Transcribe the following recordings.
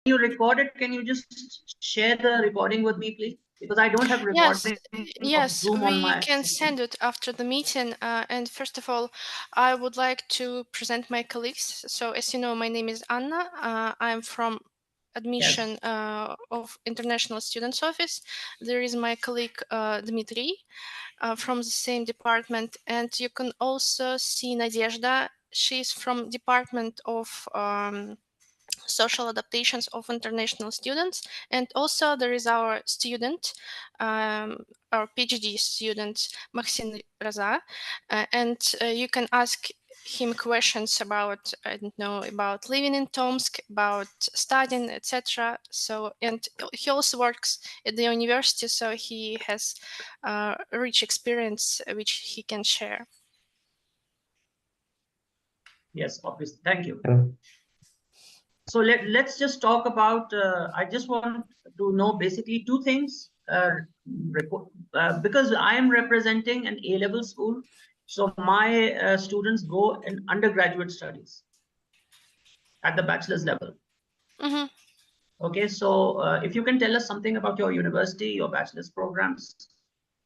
you record it, can you just share the recording with me, please? Because I don't have recording of Yes, Zoom on we my can system. send it after the meeting. And first of all, I would like to present my colleagues. So as you know, my name is Anna. I'm from admission of International Students Office. There is my colleague Dmitry from the same department. And you can also see Nadezhda. She's from Department of Social Adaptations of International Students. And also there is our student, our PhD student, Maxim Raza. And you can ask him questions about, I don't know, about living in Tomsk, about studying, etc. So, and he also works at the university, so he has rich experience which he can share. Yes, obviously. Thank you. So let's just talk about, I just want to know basically two things, because I am representing an A-level school. So my students go in undergraduate studies at the bachelor's level. Mm-hmm. Okay, so if you can tell us something about your university, your bachelor's programs,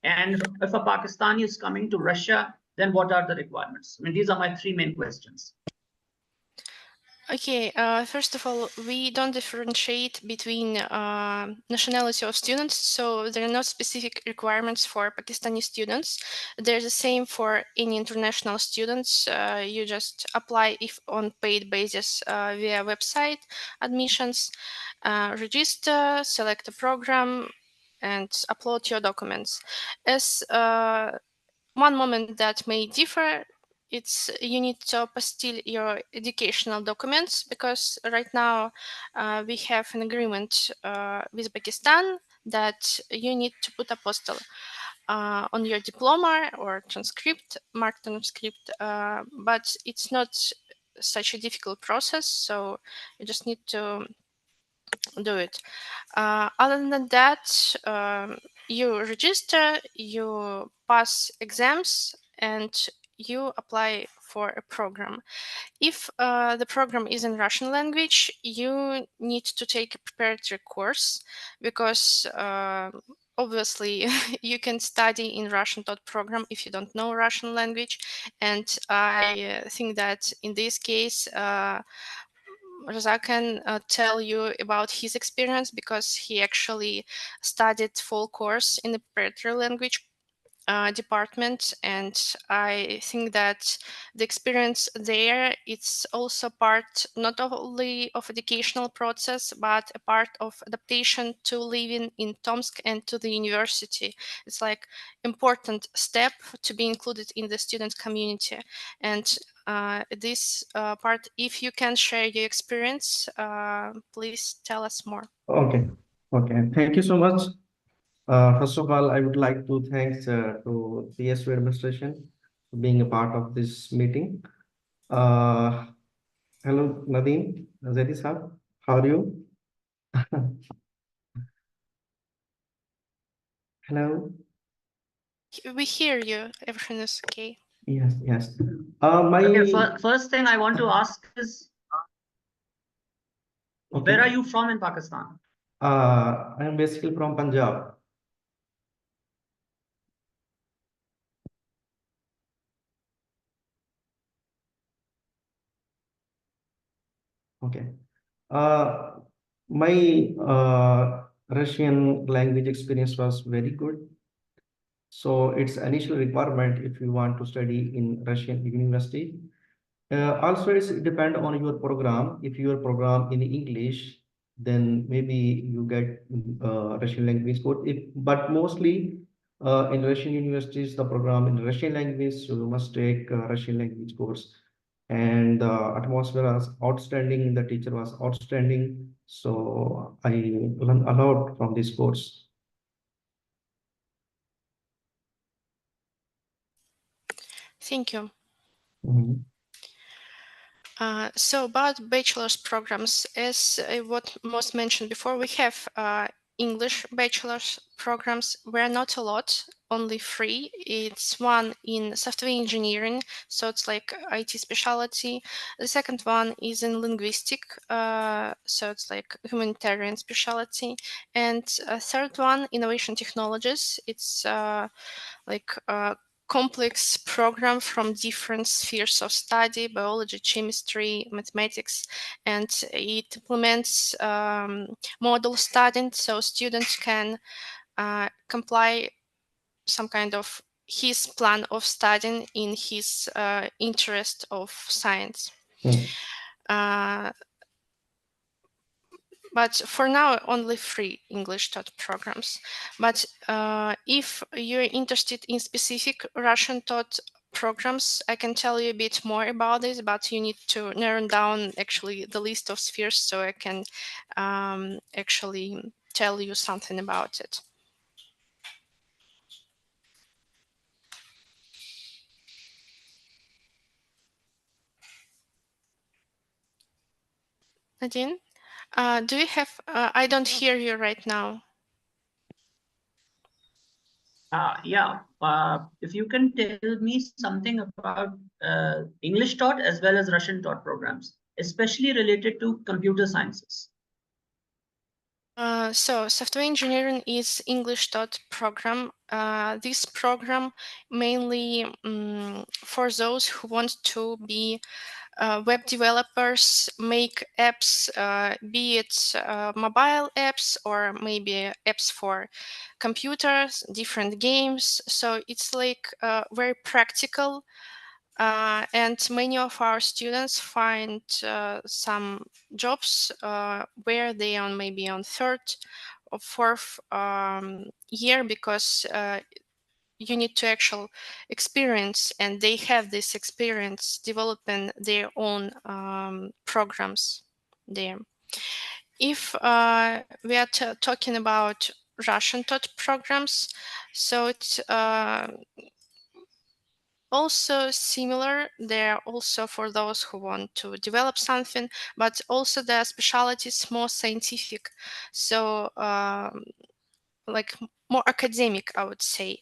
and if a Pakistani is coming to Russia, then what are the requirements? I mean, these are my three main questions. Okay, first of all, we don't differentiate between nationality of students, so there are no specific requirements for Pakistani students. They're the same for any international students. You just apply if on paid basis via website admissions, register, select a program, and upload your documents. As one moment that may differ, it's you need to apostille your educational documents, because right now we have an agreement with Pakistan that you need to put apostille on your diploma or transcript, marked transcript, but it's not such a difficult process, so you just need to do it. Other than that, you register, you pass exams, and you apply for a program. If the program is in Russian language, you need to take a preparatory course, because obviously you can study in Russian program if you don't know Russian language. And I think that in this case, Raza can tell you about his experience, because he actually studied full course in the preparatory language department, and I think that the experience there, it's also part not only of educational process but a part of adaptation to living in Tomsk and to the university. It's like important step to be included in the student community. And this part, if you can share your experience, please tell us more. Okay, thank you so much. First of all, I would like to thank to PSU administration for being a part of this meeting. Hello, Nadeem, Zedi Saab, how are you? Hello. We hear you. Everything is okay. Yes. Okay, first thing I want to ask is, where are you from in Pakistan? I am basically from Punjab. Okay. My Russian language experience was very good. So it's initial requirement if you want to study in Russian university. Also, it's depend on your program. If your program in English, then maybe you get Russian language course. But mostly in Russian universities, the program in Russian language, so you must take Russian language course. And the atmosphere was outstanding. The teacher was outstanding. So I learned a lot from this course. Thank you. Mm-hmm. So about bachelor's programs, as what most mentioned before, we have English bachelor's programs. We're not a lot. only three. It's one in software engineering, so it's like IT specialty. The second one is in linguistic, so it's like humanitarian specialty. And a third one, innovation technologies. It's like a complex program from different spheres of study: biology, chemistry, mathematics, and it implements model studying, so students can comply some kind of his plan of studying in his interest of science. Uh, but for now, only 3 English taught programs. But if you're interested in specific Russian taught programs, I can tell you a bit more about this, but you need to narrow down actually the list of spheres so I can actually tell you something about it. Nadine, do you have, I don't hear you right now. Yeah, if you can tell me something about English taught as well as Russian taught programs, especially related to computer sciences. So software engineering is English taught program. This program mainly for those who want to be web developers, make apps, be it mobile apps or maybe apps for computers, different games. So it's like very practical. And many of our students find some jobs where they are maybe on third or fourth year, because you need to actual experience, and they have this experience developing their own programs there. If we are talking about Russian taught programs, so it's also similar. They're also for those who want to develop something, but also the specialty is more scientific, so like more academic, I would say.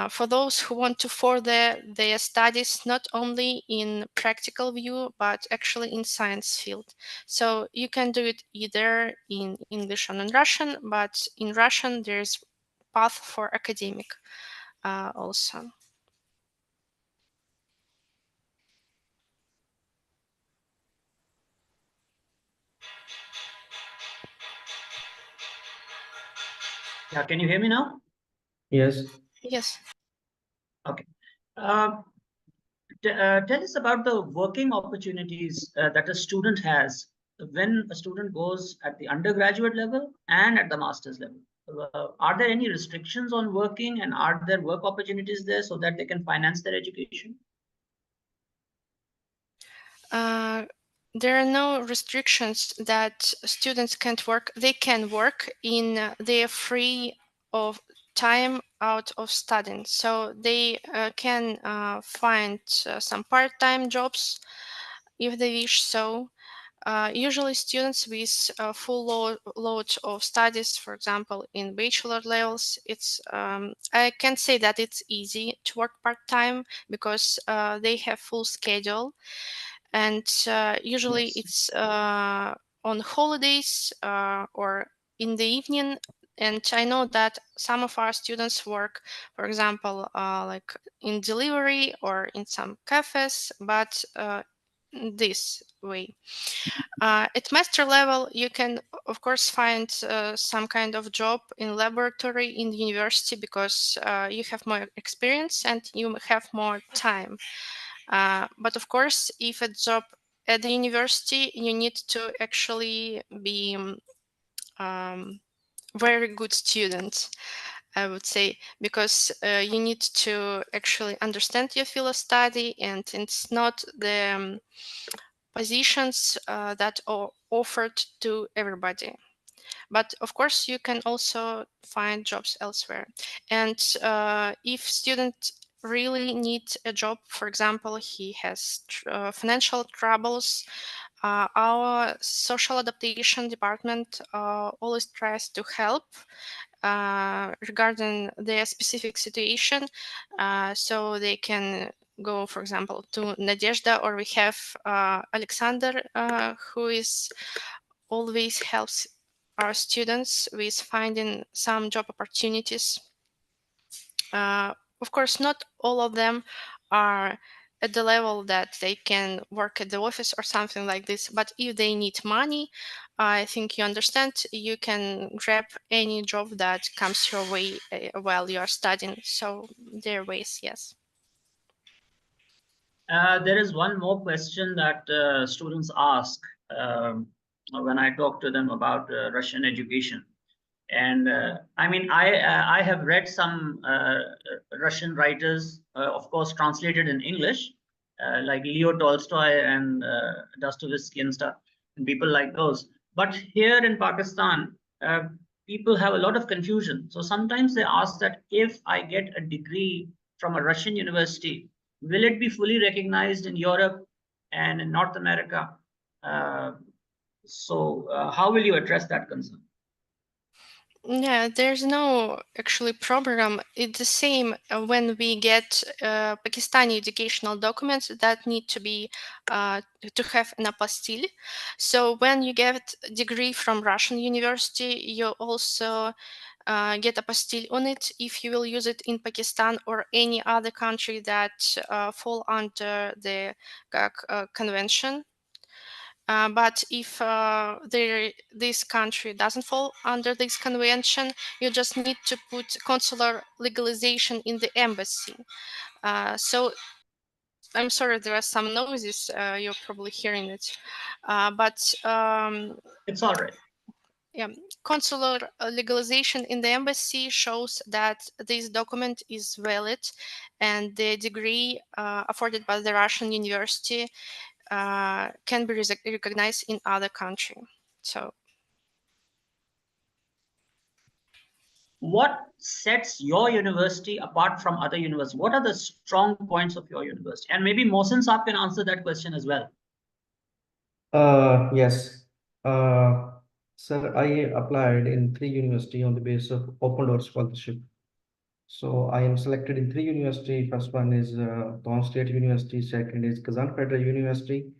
For those who want to further their studies not only in practical view but actually in science field, so you can do it either in English or in Russian, but in Russian there's path for academic also. Yeah, can you hear me now? Yes. Yes. Okay. Tell us about the working opportunities that a student has when a student goes at the undergraduate level and at the master's level. Are there any restrictions on working, and are there work opportunities there so that they can finance their education? There are no restrictions that students can't work. They can work in their free of time out of studying. So they can find some part-time jobs if they wish so. Usually students with full load of studies, for example, in bachelor levels, it's I can say that it's easy to work part-time because they have full schedule. And usually Yes. it's on holidays or in the evening. And I know that some of our students work, for example, like in delivery or in some cafes, but this way. At master level, you can, of course, find some kind of job in laboratory in the university because you have more experience and you have more time. But of course, if a job at the university, you need to actually be very good student, I would say, because you need to actually understand your field of study, and it's not the positions that are offered to everybody. But of course, you can also find jobs elsewhere. And if student really needs a job, for example, he has financial troubles, our social adaptation department always tries to help. regarding their specific situation. So they can go, for example, to Nadezhda, or we have Alexander, who is always helps our students with finding some job opportunities. Of course, not all of them are at the level that they can work at the office or something like this, but if they need money, I think you understand, you can grab any job that comes your way while you are studying. So there are ways, yes. There is one more question that students ask when I talk to them about Russian education. And I mean, I have read some Russian writers, of course, translated in English, like Leo Tolstoy and Dostoevsky and stuff, and people like those. But here in Pakistan, people have a lot of confusion. So sometimes they ask that if I get a degree from a Russian university, will it be fully recognized in Europe and in North America? How will you address that concern? Yeah, there's no actually program. It's the same when we get Pakistani educational documents that need to be to have an apostille. So when you get a degree from Russian university, you also get apostille on it if you will use it in Pakistan or any other country that fall under the convention. But if this country doesn't fall under this convention, you just need to put consular legalization in the embassy. So I'm sorry, there are some noises. You're probably hearing it. But It's all right. yeah, consular legalization in the embassy shows that this document is valid, and the degree afforded by the Russian university can be recognized in other country. So what sets your university apart from other universities? What are the strong points of your university? And maybe Mohsin Saab can answer that question as well. Yes. Sir, I applied in 3 universities on the basis of open door scholarship. So I am selected in 3 universities. First one is Tomsk State University, second is Kazan Federal University,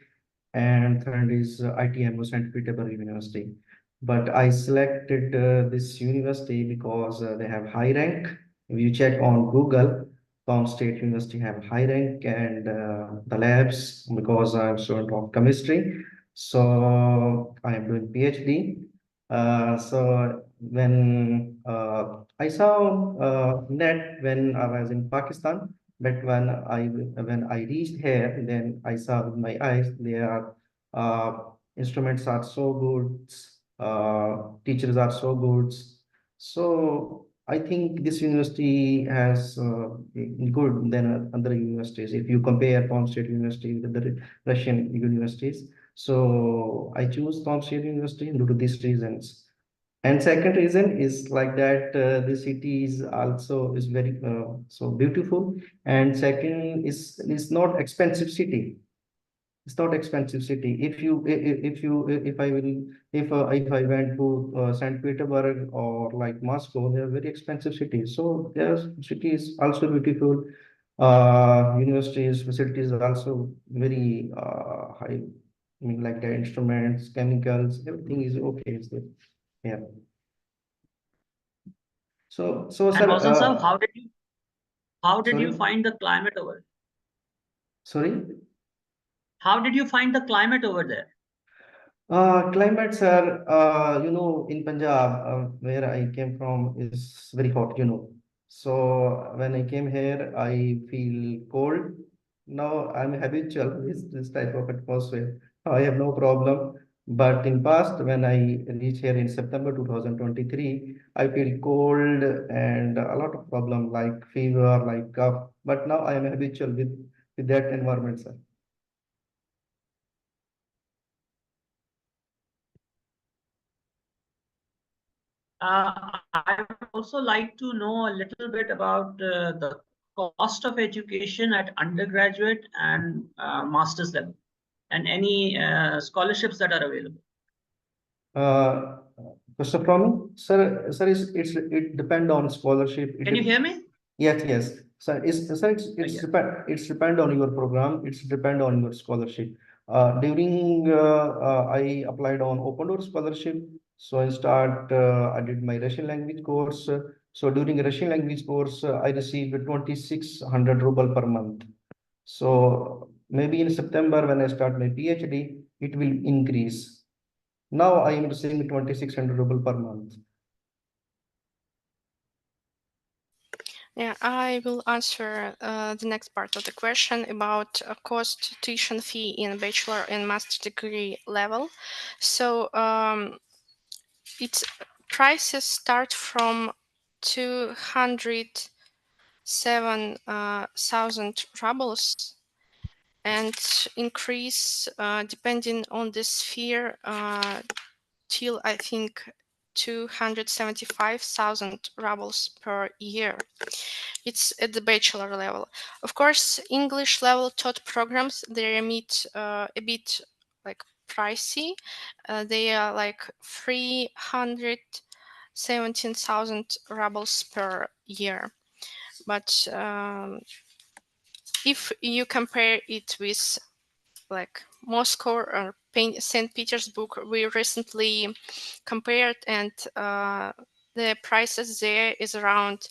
and third is ITMO St. Petersburg University. But I selected this university because they have high rank. If you check on Google, Tomsk State University have high rank, and the labs, because I'm student of chemistry, so I am doing PhD. So when I saw net when I was in Pakistan, but when I reached here, then I saw with my eyes their instruments are so good, teachers are so good. So I think this university has good than other universities. If you compare Tomsk State University with the Russian universities, so I choose Tomsk State University due to these reasons. And second reason is like that the city is also is very so beautiful. And second is not expensive city. It's not expensive city. If I went to St. Petersburg or like Moscow, they are very expensive cities. So their city is also beautiful. Universities facilities are also very high. I mean, like the instruments, chemicals, everything is okay. Is there? Yeah. So And sir, Mohsin Saab, how did sorry, you find the climate over there? sorry. How did you find the climate over there? Climates are, in Punjab, where I came from, is very hot, So when I came here, I feel cold. Now I'm habitual with this type of atmosphere. I have no problem. But in past, when I reach here in September 2023, I feel cold and a lot of problem like fever, like cough. But now I am habitual with that environment, sir. I would also like to know a little bit about the cost of education at undergraduate and master's level, and any scholarships that are available. Uh, Question from me, sir. Sir, it depend on scholarship. Can you hear me? Yes, yes. So it's depend on your program. It's depend on your scholarship. During I applied on open door scholarship. So I did my Russian language course. So during Russian language course, I received 2,600 ruble per month. So maybe in September when I start my PhD, it will increase. Now I am receiving 2,600 ruble per month. Yeah, I will answer the next part of the question about cost tuition fee in bachelor and master degree level. So its prices start from 207,000 rubles and increase depending on the sphere till I think 275,000 rubles per year. It's at the bachelor level. Of course, English level taught programs, they are a bit like pricey. They are like 317,000 rubles per year. But if you compare it with like Moscow or St. Petersburg, we recently compared, and the prices there is around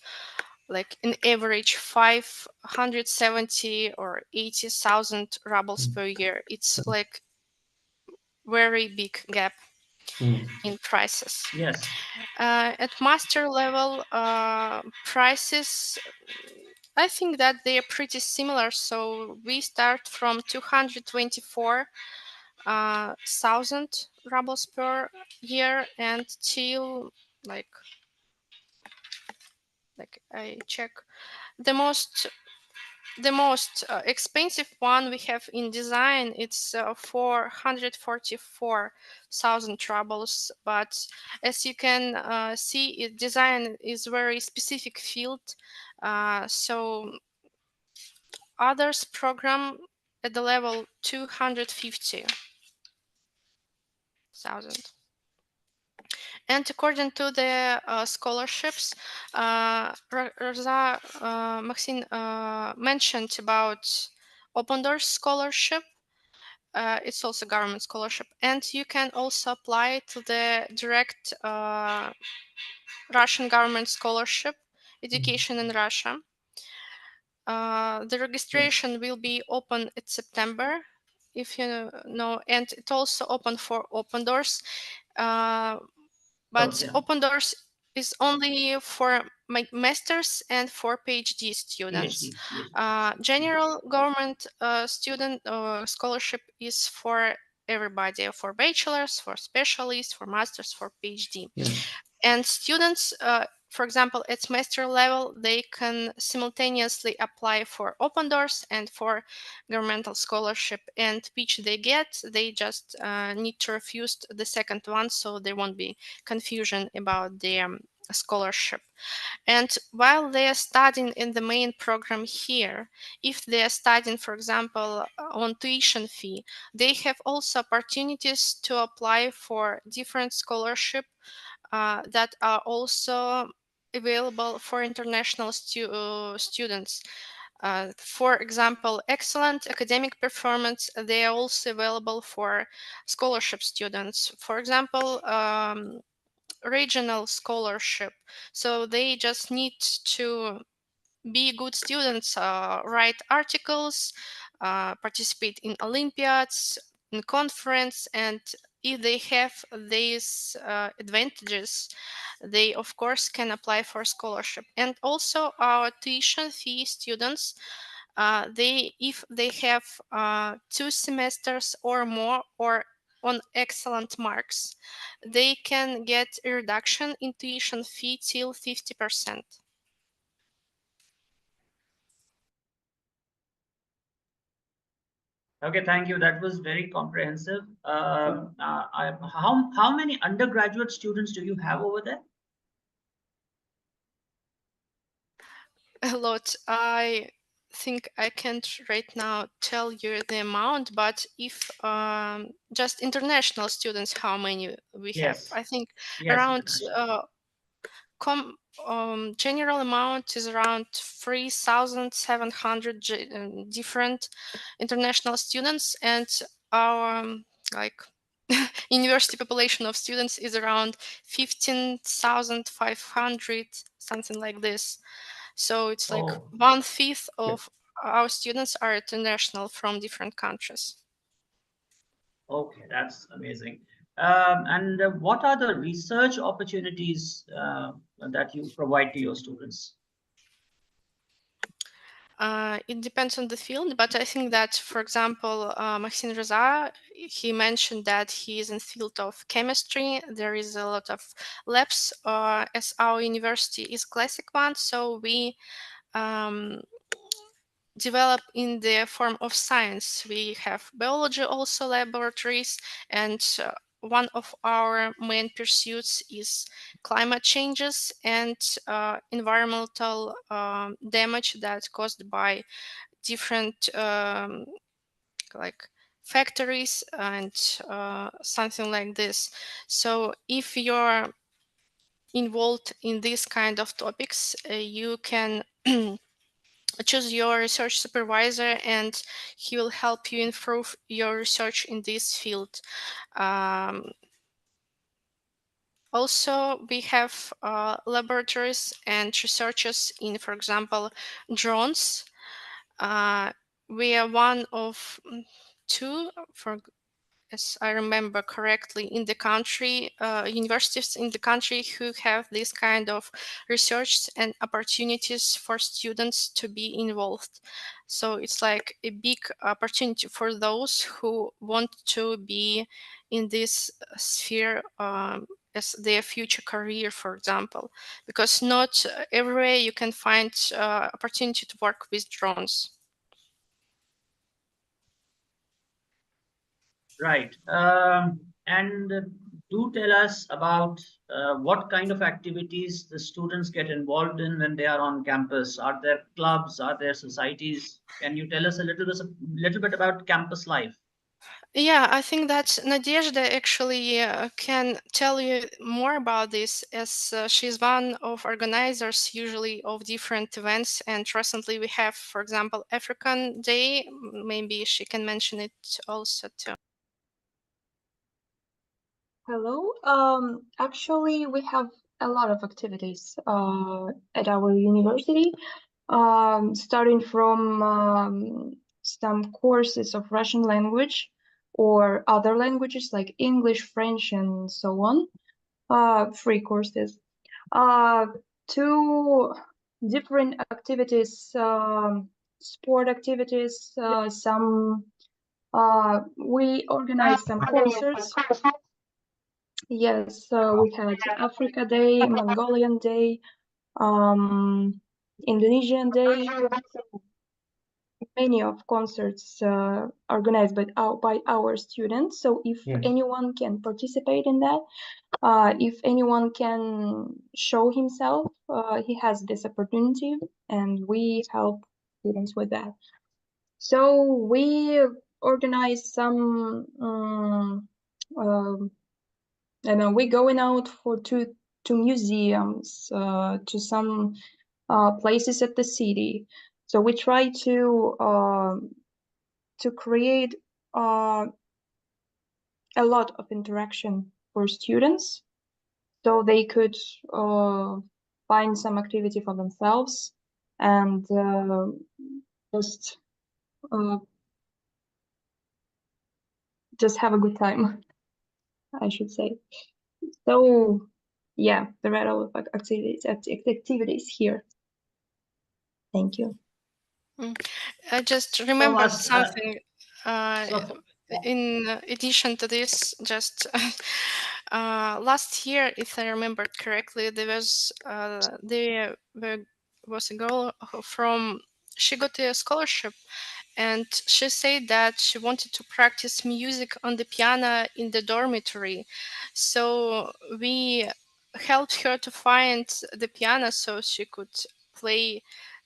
like an average 570 or 80,000 rubles per year. It's like very big gap in prices. Yes. At master level, prices, I think that they are pretty similar. So we start from 224,000 rubles per year until like I check the most expensive one we have in design. It's 444,000 rubles, but as you can see, design is very specific field, so others program at the level 250,000. And according to the scholarships, Raza Maxine mentioned about Open Doors scholarship. It's also government scholarship, and you can also apply to the direct Russian government scholarship, education in Russia. The registration will be open in September, if you know, and it also open for Open Doors. But Okay. Open Doors is only for masters and for PhD students. PhD. General government student scholarship is for everybody, for bachelors, for specialists, for masters, for PhD. And students, for example, at semester level, they can simultaneously apply for Open Doors and for governmental scholarship, and which they get, they just need to refuse the second one, so there won't be confusion about the scholarship. And while they are studying in the main program here, if they are studying, for example, on tuition fee, they have also opportunities to apply for different scholarship that are also available for international students. For example, excellent academic performance, they are also available for scholarship students. For example, regional scholarship. So they just need to be good students, write articles, participate in Olympiads, in conference, and if they have these advantages, they of course can apply for scholarship. And also our tuition fee students, if they have 2 semesters or more or on excellent marks, they can get a reduction in tuition fee till 50%. Okay, thank you. That was very comprehensive. How many undergraduate students do you have over there? A lot. I think I can't right now tell you the amount, but if just international students, how many we have? Yes. I think Yes, around international. general amount is around 3,700 different international students, and our like university population of students is around 15,500, something like this. So it's like Oh, 1/5 of our students are international from different countries. okay, that's amazing. And what are the research opportunities that you provide to your students? It depends on the field, but I think that, for example, Maxine Reza, he mentioned that he is in field of chemistry. There is a lot of labs, as our university is classic one, so we develop in the form of science. We have biology also laboratories, and one of our main pursuits is climate changes and environmental damage that's caused by different like factories and something like this. So if you're involved in this kind of topics, you can choose your research supervisor and he will help you improve your research in this field. Also, we have laboratories and researchers in, for example, drones. We are one of two, as I remember correctly, in the country, universities in the country who have this kind of research and opportunities for students to be involved. So it's like a big opportunity for those who want to be in this sphere as their future career, for example, because not everywhere you can find opportunity to work with drones. Right. And do tell us about what kind of activities the students get involved in when they are on campus. Are there clubs? Are there societies? Can you tell us a little bit about campus life? Yeah, I think that Nadezhda actually can tell you more about this, as she's one of organizers usually of different events. And recently we have, for example, African Day. Maybe she can mention it also too. Hello. Actually, we have a lot of activities at our university, starting from some courses of Russian language or other languages like English, French, and so on, free courses, to different activities, sport activities, some we organize some concerts. Yes, we had Africa Day, Mongolian Day, Indonesian Day, many of concerts organized by our students. So if anyone can participate in that, if anyone can show himself, he has this opportunity, and we help students with that. So we organize some and we're going out to museums, to some places at the city. So we try to create a lot of interaction for students, so they could find some activity for themselves and just have a good time, I should say. So yeah, there are a lot of activities here. Thank you. I just remembered something. So, In addition to this, just last year, if I remember correctly, there was a girl she got a scholarship, and she said that she wanted to practice music on the piano in the dormitory. So we helped her to find the piano so she could play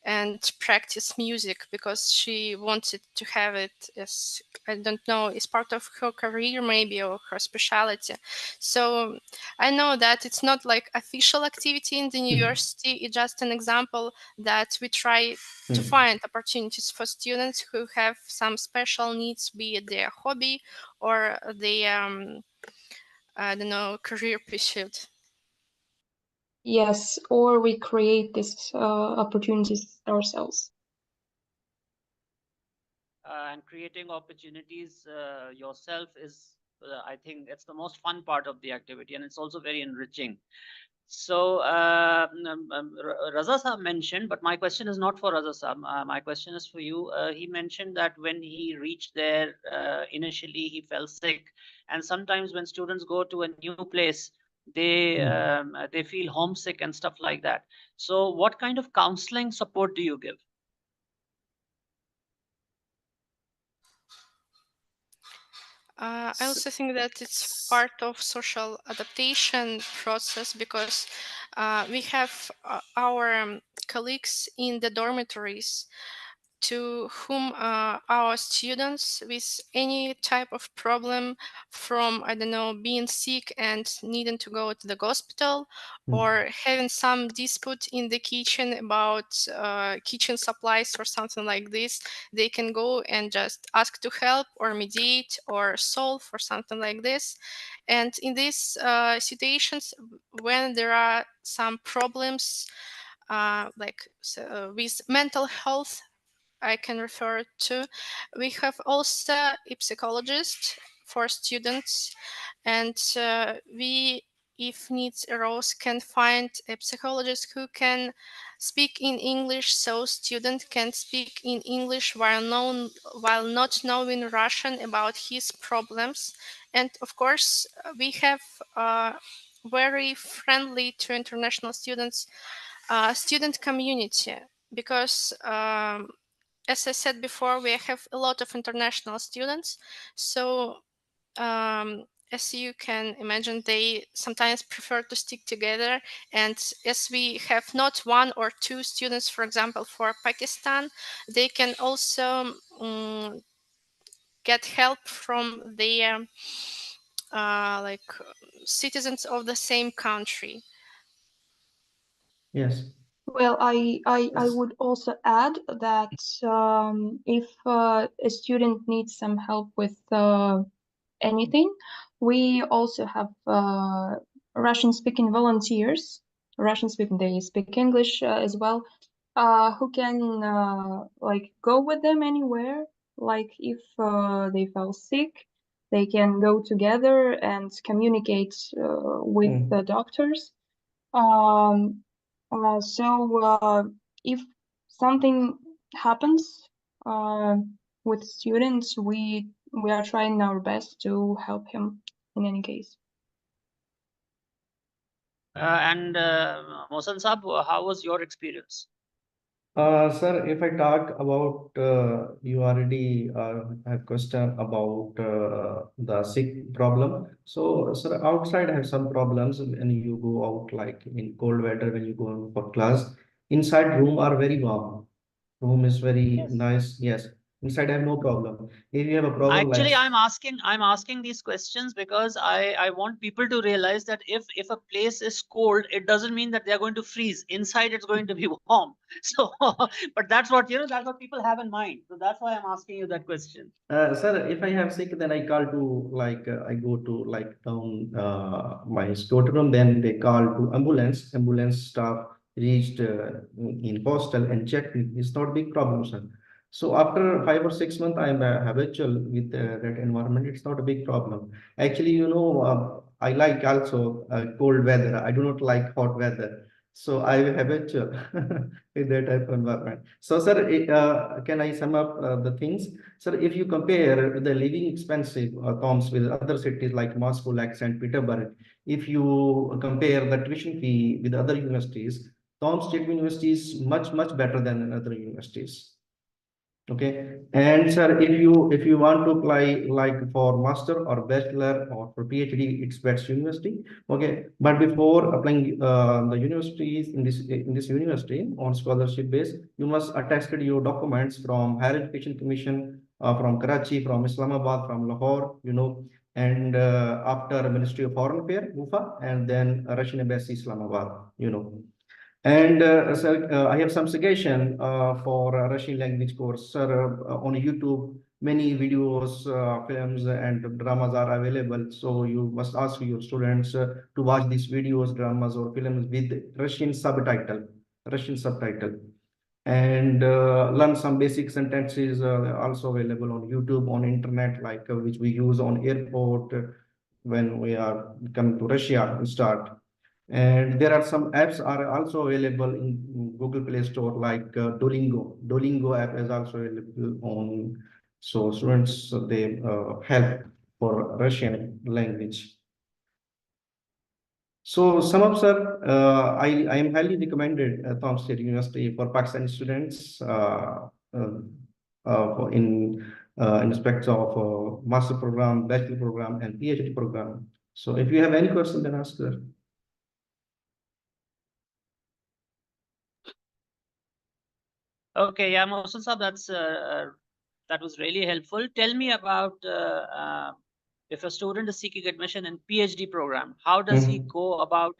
and practice music because she wanted to have it as, I don't know, as part of her career maybe, or her specialty. So I know that it's not like official activity in the university, it's just an example that we try to find opportunities for students who have some special needs, be it their hobby or their I don't know, career pursuit. Yes, or we create these opportunities ourselves. And creating opportunities yourself is, I think, it's the most fun part of the activity, and it's also very enriching. So Raza Saab mentioned, but my question is not for Raza Saab. My question is for you. He mentioned that when he reached there, initially he fell sick, and sometimes when students go to a new place, they feel homesick and stuff like that. So what kind of counseling support do you give? I also think that it's part of social adaptation process because we have our colleagues in the dormitories to whom our students with any type of problem, from, I don't know, being sick and needing to go to the hospital, or having some dispute in the kitchen about kitchen supplies or something like this, they can go and just ask to help or mediate or solve or something like this. And in these situations, when there are some problems with mental health, I can refer to, we have also a psychologist for students, and we, if needs arose, can find a psychologist who can speak in English, so student can speak in English while not knowing Russian about his problems. And of course, we have very friendly to international students student community, because as I said before, we have a lot of international students. So as you can imagine, they sometimes prefer to stick together. And as we have not one or two students, for example, for Pakistan, they can also get help from their citizens of the same country. Yes. Well, I would also add that if a student needs some help with anything, we also have Russian-speaking volunteers. Russian-speaking, they speak English as well, who can like go with them anywhere. Like if they fell sick, they can go together and communicate with the doctors. Um, if something happens with students, we are trying our best to help him in any case. And Mohsen Saab, how was your experience? Sir, if I talk about you already have question about the sick problem. So, sir, outside I have some problems when you go out, like in cold weather when you go for class. Inside room are very warm. Room is very nice. Yes, inside I have no problem. If you have a problem, like Actually, I'm asking these questions because I want people to realize that if a place is cold, it doesn't mean that they're going to freeze. Inside, it's going to be warm. So, but that's what that's what people have in mind. So that's why I'm asking you that question. Sir, if I have sick, then I call to like I go to like down my storeroom. Then they call to ambulance. Ambulance staff reached in hostel and checked me. It's not big problem, sir. So after 5 or 6 months, I'm habitual with that environment. It's not a big problem. Actually, I like also cold weather. I do not like hot weather. So I will habitual with that type of environment. So, sir, can I sum up the things? Sir, if you compare the living expensive Tomsk with other cities like Moscow, like St. Petersburg, if you compare the tuition fee with other universities, Tomsk State University is much, much better than other universities. Okay, and sir, if you want to apply like for master or bachelor or for PhD, it's best university. Okay, but before applying the universities in this university on scholarship base, you must attest your documents from Higher Education Commission, from Karachi, from Islamabad, from Lahore, you know, and after Ministry of Foreign Affairs, UFA, and then Russian Embassy, Islamabad, you know. And sir, I have some suggestion for a Russian language course. Sir, on YouTube, many videos, films, and dramas are available. So you must ask your students to watch these videos, dramas, or films with Russian subtitle, and learn some basic sentences. Also available on YouTube, on internet, like which we use on airport when we are coming to Russia and start. And there are some apps are also available in Google Play Store, like Duolingo. Duolingo app is also available on, so students they help for Russian language. So some of sir, I am highly recommended Tomsk State University for Pakistani students in respect of master program, bachelor program, and PhD program. So if you have any question, then ask sir. Okay, yeah, Mohsen Saab, that was really helpful. Tell me about if a student is seeking admission in PhD program, how does he go about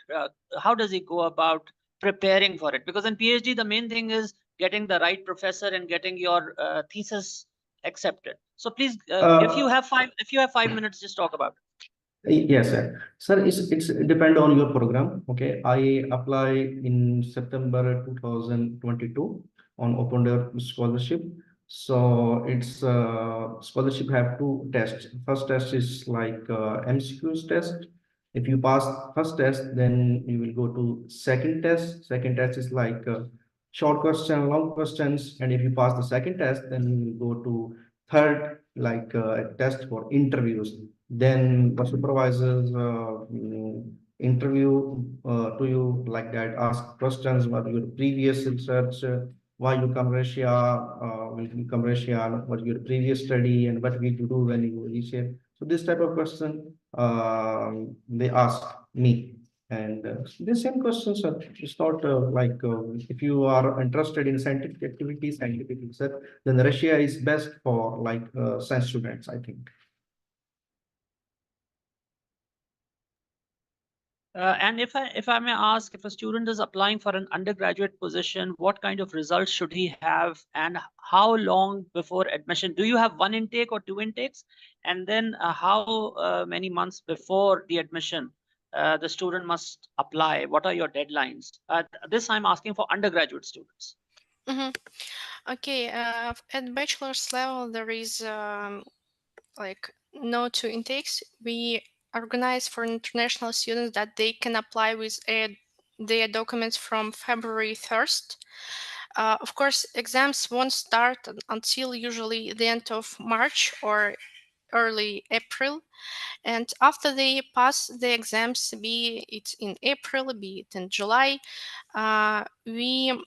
preparing for it? Because in PhD, the main thing is getting the right professor and getting your thesis accepted. So please, if you have 5 minutes, just talk about it. Yes, sir. Sir, it's depend on your program. Okay, I apply in September 2022 on open door scholarship. So it's scholarship have two tests. First test is like MCQs test. If you pass first test, then you will go to second test. Second test is like short question, long questions, and if you pass the second test, then you will go to third, like a test for interviews. Then the supervisors interview to you like that, ask questions about your previous research, why you come Russia, will you come Russia, what your previous study, and what will you do when you reach here. So this type of question they ask me. And the same questions are, it's not like if you are interested in scientific activities, scientific research, then Russia is best for like science students, I think. And if I may ask, if a student is applying for an undergraduate position, what kind of results should he have, and how long before admission? Do you have one intake or two intakes? And then how many months before the admission the student must apply? What are your deadlines? This I'm asking for undergraduate students. Okay, at bachelor's level, there is like no two intakes. We organize for international students that they can apply with their documents from February 1st. Of course, exams won't start until usually the end of March or early April. And after they pass the exams, be it in April, be it in July, we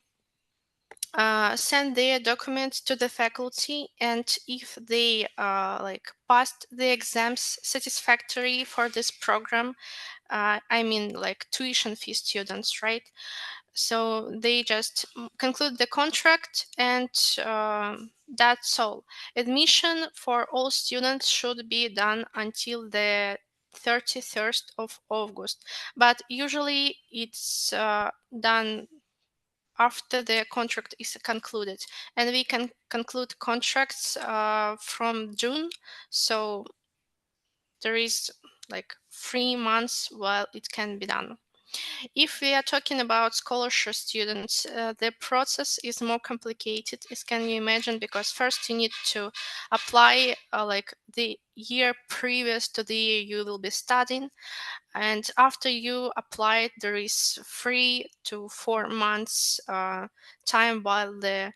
send their documents to the faculty, and if they like passed the exams satisfactory for this program, I mean like tuition fee students, right? So they just conclude the contract, and that's all. Admission for all students should be done until the 31st of August, but usually it's done after the contract is concluded, and we can conclude contracts from June. So there is like 3 months while it can be done. If we are talking about scholarship students, the process is more complicated, as can you imagine, because first you need to apply like the year previous to the year you will be studying. And after you apply, there is 3 to 4 months time while the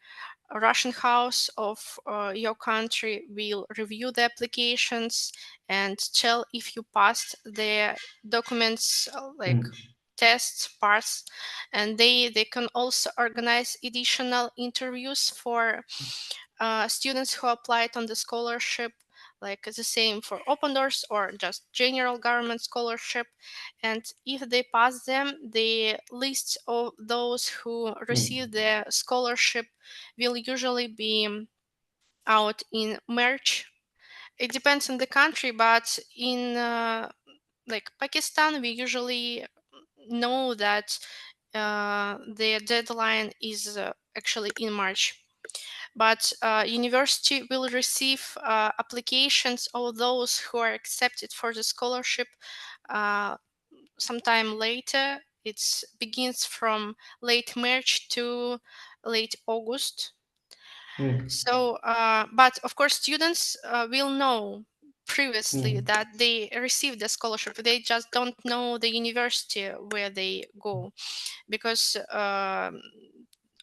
Russian House of your country will review the applications and tell if you passed the documents like tests parts, and they can also organize additional interviews for students who applied on the scholarship, like the same for open doors or just general government scholarship. And if they pass them, the list of those who receive the scholarship will usually be out in March. It depends on the country, but in like Pakistan, we usually know that the deadline is actually in March. But university will receive applications of those who are accepted for the scholarship sometime later. It begins from late March to late August. So, but of course, students will know previously that they received the scholarship. They just don't know the university where they go, because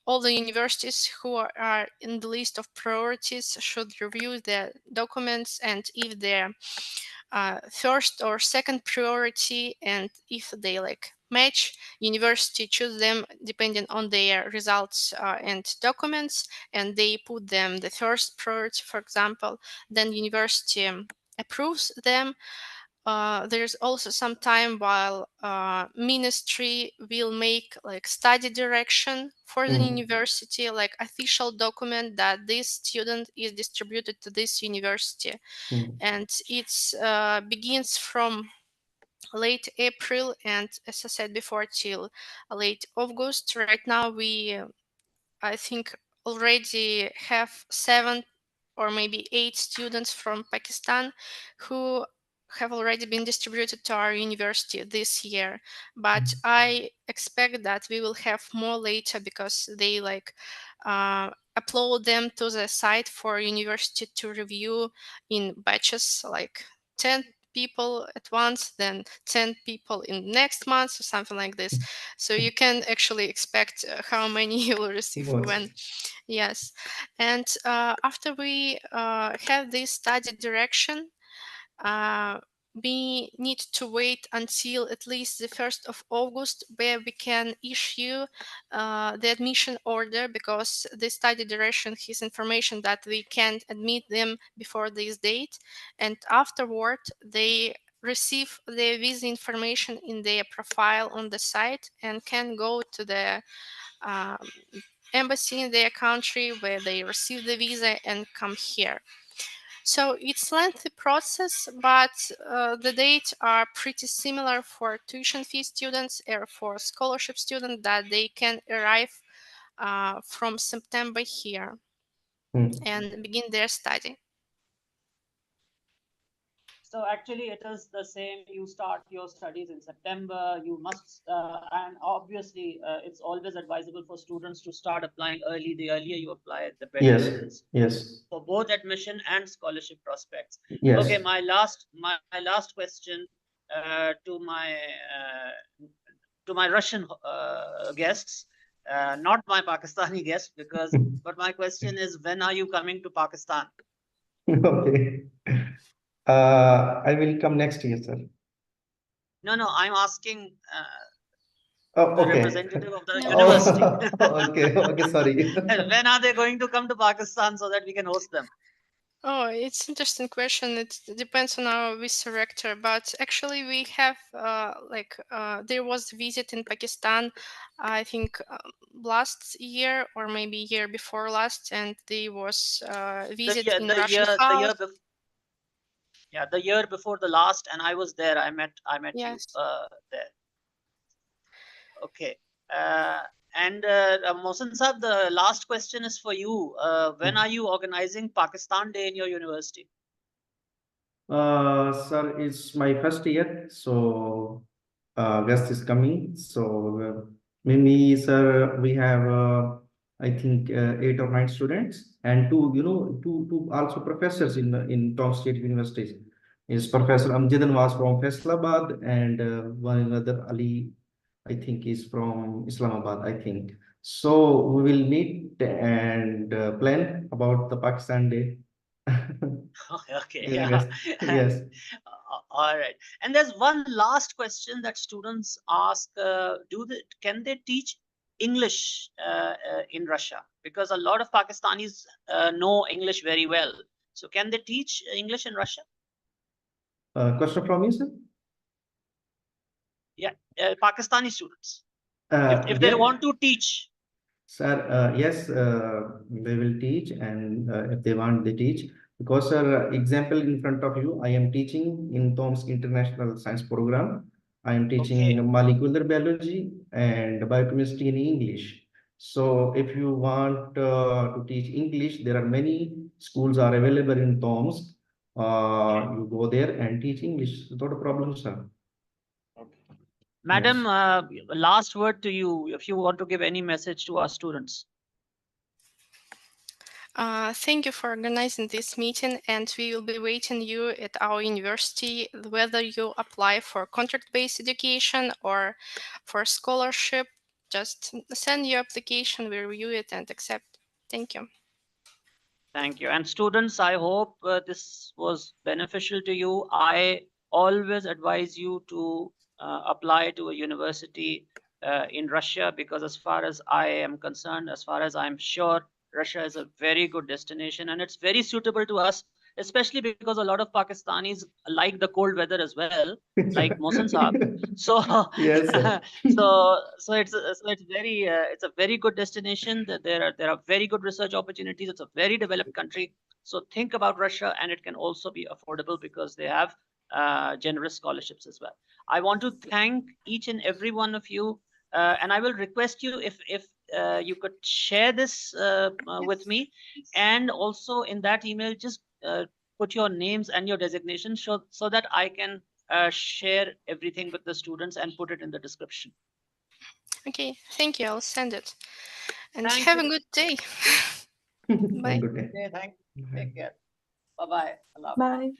all the universities who are in the list of priorities should review the documents, and if they're first or second priority, and if they like match, university choose them depending on their results and documents, and they put them the first priority, for example, then university approves them. There's also some time while ministry will make like study direction for the university, like official document that this student is distributed to this university. And it begins from late April, and as I said before, till late August. Right now we I think already have 7 or maybe 8 students from Pakistan who have already been distributed to our university this year. But I expect that we will have more later, because they like upload them to the site for university to review in batches, like 10 people at once, then 10 people in next month or something like this. So you can actually expect how many you will receive when. Yes. And after we have this study direction, we need to wait until at least the 1st of August, where we can issue the admission order, because the study direction has information that we can't admit them before this date. And afterward, they receive the visa information in their profile on the site and can go to the embassy in their country where they receive the visa and come here. So it's lengthy process, but the dates are pretty similar for tuition fee students or for scholarship students, that they can arrive from September here and begin their study. So actually it is the same. You start your studies in September, you must, and obviously it's always advisable for students to start applying early. The earlier you apply, the better it is. Yes. For both admission and scholarship prospects. Yes. Okay, my last question to my Russian guests, not my Pakistani guests, because but my question is, when are you coming to Pakistan? Okay. I will come next year, sir. No, I'm asking Oh, the okay. representative of the No. university. Okay, sorry. When are they going to come to Pakistan so that we can host them? Oh, it's an interesting question. It depends on our visa rector, but actually we have there was a visit in Pakistan, I think last year or maybe year before last, and there was a visit in Russian house. The year before the last, and I was there. I met Yes. you there. Okay. And Mohsen Saab, the last question is for you. When are you organizing Pakistan Day in your university? Sir, it's my first year, so August is coming. So maybe, sir, we have I think 8 or 9 students, and two also professors in Tomsk State University. Is Professor Amjadan was from Faisalabad, and one another Ali, I think, is from Islamabad, I think. So we will meet and plan about the Pakistan Day. Okay, In yeah. August. Yes. All right. And there's one last question that students ask: can they teach English in Russia? Because a lot of Pakistanis know English very well. So can they teach English in Russia? Question from you, sir? Yeah, Pakistani students. If they Yeah. want to teach. Sir, yes, they will teach, and if they want, they teach. Because, sir, example in front of you, I am teaching in Tomsk International Science Program. I am teaching Okay. molecular biology and biochemistry in English. So, if you want to teach English, there are many schools are available in Tomsk. You go there and teach English without a problem, sir. Madam, Yes. last word to you, if you want to give any message to our students. Thank you for organizing this meeting, and we will be waiting you at our university, whether you apply for contract-based education or for scholarship. Just send your application, we review it and accept. Thank you. Thank you. And students, I hope this was beneficial to you. I always advise you to apply to a university in Russia, because as far as I am concerned, as far as I'm sure, Russia is a very good destination and it's very suitable to us, especially because a lot of Pakistanis like the cold weather as well, like Mohsen Saab. So, Yes, sir. so it's a very good destination. That there are very good research opportunities. It's a very developed country. So think about Russia, and it can also be affordable because they have generous scholarships as well. I want to thank each and every one of you, and I will request you if you could share this with me, and also in that email just put your names and your designation so that I can share everything with the students and put it in the description. Okay, thank you. I'll send it. And Thank have you. a good day. Have a Bye. good day. Okay, thank you. Take care. Bye-bye. Bye.